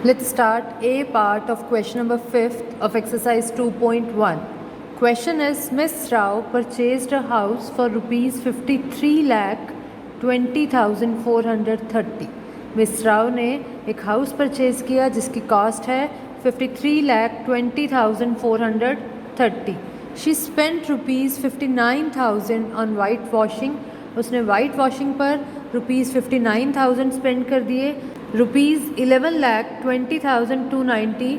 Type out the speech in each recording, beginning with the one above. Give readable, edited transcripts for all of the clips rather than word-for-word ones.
Let's start A part of question number 5th of exercise 2.1. Question is, Miss Rao purchased a house for rupees 53,20,430. Miss Rao ने एक house purchase किया जिसकी cost है 53,20,430. She spent rupees 59,000 on white washing. उसने white washing पर rupees 59,000 spend कर दिए. Rupees 11,20,290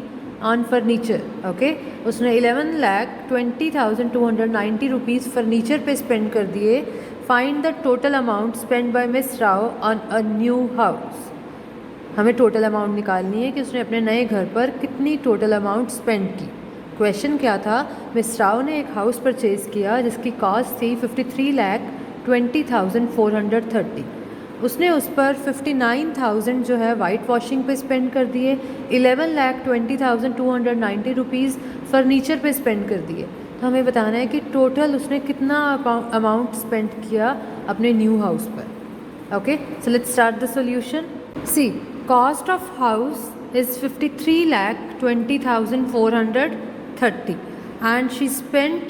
on furniture. Okay, उसने 11,20,290 रुपीज़ फर्नीचर पे स्पेंड कर दिए. Find the total amount spend by miss Rao on a new house. हमें टोटल अमाउंट निकालनी है कि उसने अपने नए घर पर कितनी टोटल अमाउंट स्पेंड की. क्वेश्चन क्या था? मिस राव ने एक हाउस परचेज़ किया जिसकी कॉस्ट थी 53,20,430. उसने उस पर 59,000 जो है वाइट वॉशिंग पे स्पेंड कर दिए. 11,20,290 रुपीज़ फर्नीचर पे स्पेंड कर दिए. तो हमें बताना है कि टोटल उसने कितना अमाउंट स्पेंड किया अपने न्यू हाउस पर. Okay, so let's start the solution. See, cost of house is 53,20,430 and she spent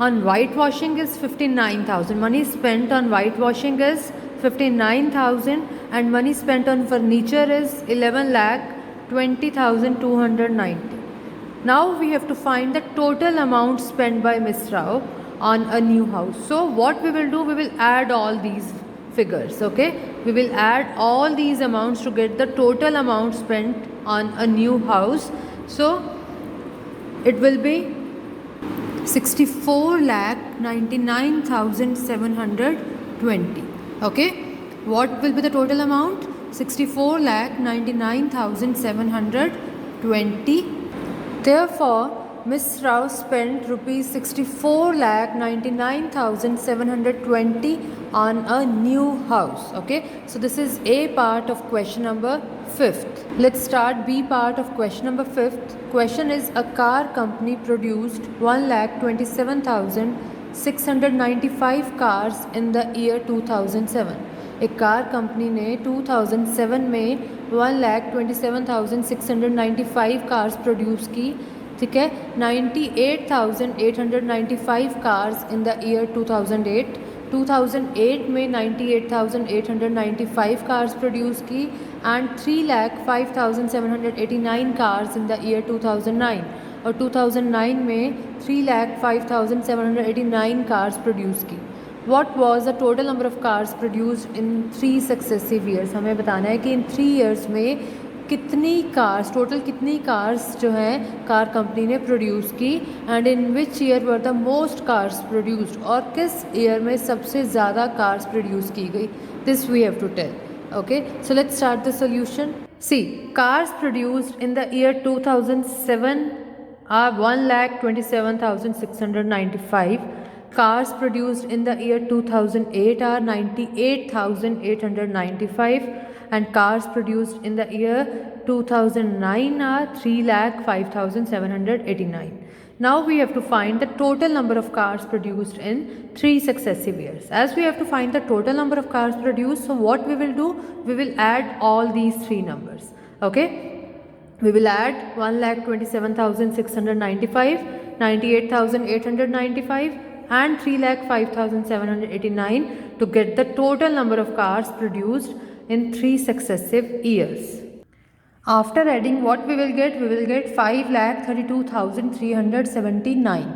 on whitewashing is 59,000. Money spent on whitewashing is 59,000 and money spent on furniture is 11,20,290. Now we have to find the total amount spent by Miss Rao on a new house. So what we will do, we will add all these figures. Okay, we will add all these amounts to get the total amount spent on a new house. So it will be 64,99,720. Okay, what will be the total amount? 64,99,720. Therefore Miss Rao spent rupees 64,99,720 on a new house. Okay, so this is A part of question number 5th. Let's start B part of question number 5th. Question is, a car company produced 1,27,695 cars in the year 2007. एक car company ने 2007 में 1,27,695 cars produce की. ठीक है, 98,895 cars in the year 2008. 2008 में 98,895 cars produce की and 3,05,789 cars in the year 2009. और 2009 में 3,05,789 कार्स प्रोड्यूस की. What was the total number of cars produced in 3 successive years? हमें बताना है कि इन 3 years में कितनी कार्स, टोटल कितनी कार्स जो हैं कार कंपनी ने प्रोड्यूस की and in which year were the most cars produced, और किस ईयर में सबसे ज़्यादा कार्स प्रोड्यूस की गई. This we have to tell. Okay, so let's start the solution. See, cars produced in the year 2007 are 1,27,695. Cars produced in the year 2008 are 98,895 and cars produced in the year 2009 are 3,05,789. Now we have to find the total number of cars produced in 3 successive years. As we have to find the total number of cars produced, so what we will do, we will add all these 3 numbers. Okay, we will add 1,27,695, 98,895 and 3,05,789 to get the total number of cars produced in 3 successive years. After adding, what we will get? We will get 5,32,379.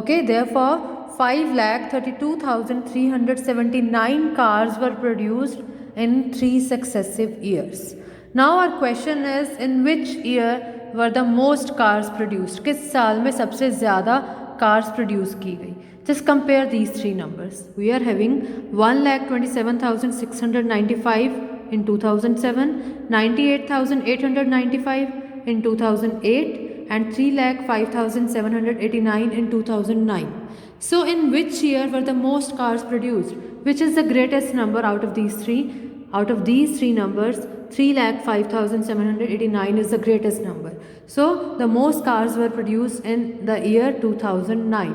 Okay, therefore 5,32,379 cars were produced in 3 successive years. Now our question is, in which year were the most cars produced? किस साल में सबसे ज़्यादा cars produce की गई? Just compare these 3 numbers. We are having 1,27,695 in 2007, 98,895 in 2008 and 3,05,789 in 2009. So in which year were the most cars produced? Which is the greatest number out of these 3? Out of these 3 numbers, 3,05,789 is the greatest number. So the most cars were produced in the year 2009.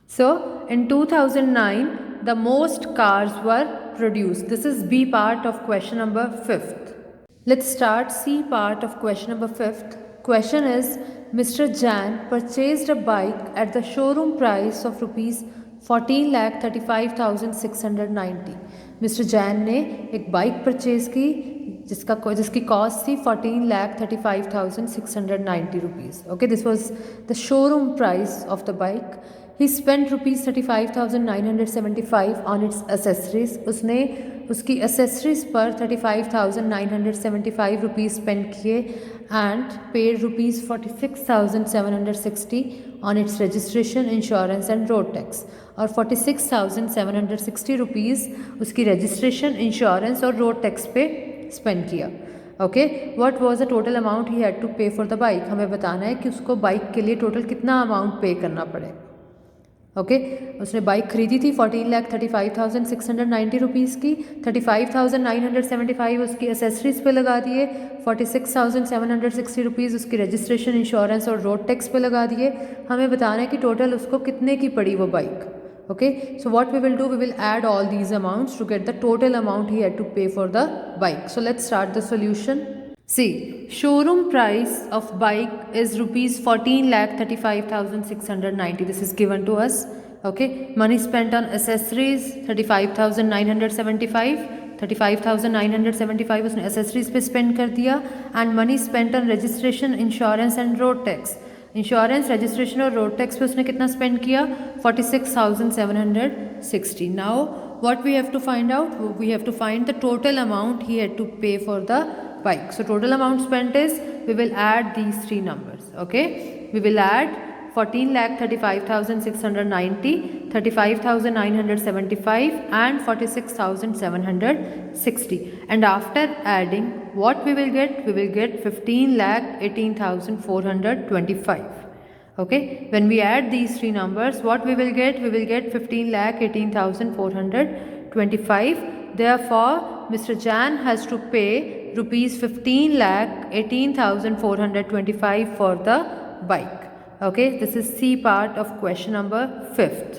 So in 2009 the most cars were produced. This is B part of question number 5th. Let's start C part of question number 5th. Question is, Mr. Jan purchased a bike at the showroom price of rupees 14,35,690. Mister Jain ने एक bike purchase की जिसकी cost थी 14,35,690 rupees. Okay, this was the showroom price of the bike. He spend rupees 35,975 on it's accessories. उसने उसकी accessories पर 35,975 rupees spend किए and paid rupees 46,760 on it's registration, insurance and road tax. और 46,760 rupees उसकी registration, insurance और road tax पे spend किया. Okay, what was the total amount he had to pay for the bike. हमें बताना है कि उसको बाइक के लिए टोटल कितना अमाउंट पे करना पड़े. ओके, उसने बाइक खरीदी थी 14,35,690 रुपीज़ की. 35,975 उसकी एसेसरीज़ पे लगा दिए. 46,760 रुपीज़ उसकी रजिस्ट्रेशन, इंश्योरेंस और रोड टैक्स पे लगा दिए. हमें बताना है कि टोटल उसको कितने की पड़ी वो bike. Okay, so what we will do, we will add all these amounts to get the total amount he had to pay for the bike. So let's start the solution. See, showroom price of bike is rupees 14,35,690. This is given to us. Okay, money spent on accessories 35,975. 35,975 उसने accessories पे spend कर दिया. And money spent on registration, insurance and road tax. Insurance, registration और road tax पे उसने कितना spend किया? 46,760. Now what we have to find out? We have to find the total amount he had to pay for the bike. So total amount spent is, we will add these three numbers. Okay, we will add 14,35,690, 35,975 and 46,760. And after adding, what we will get? We will get 15,18,425. Okay, when we add these three numbers, what we will get? We will get 15,18,425. Therefore, Mr. Jan has to pay rupees 15,18,425 for the bike. Okay, this is C part of question number 5th.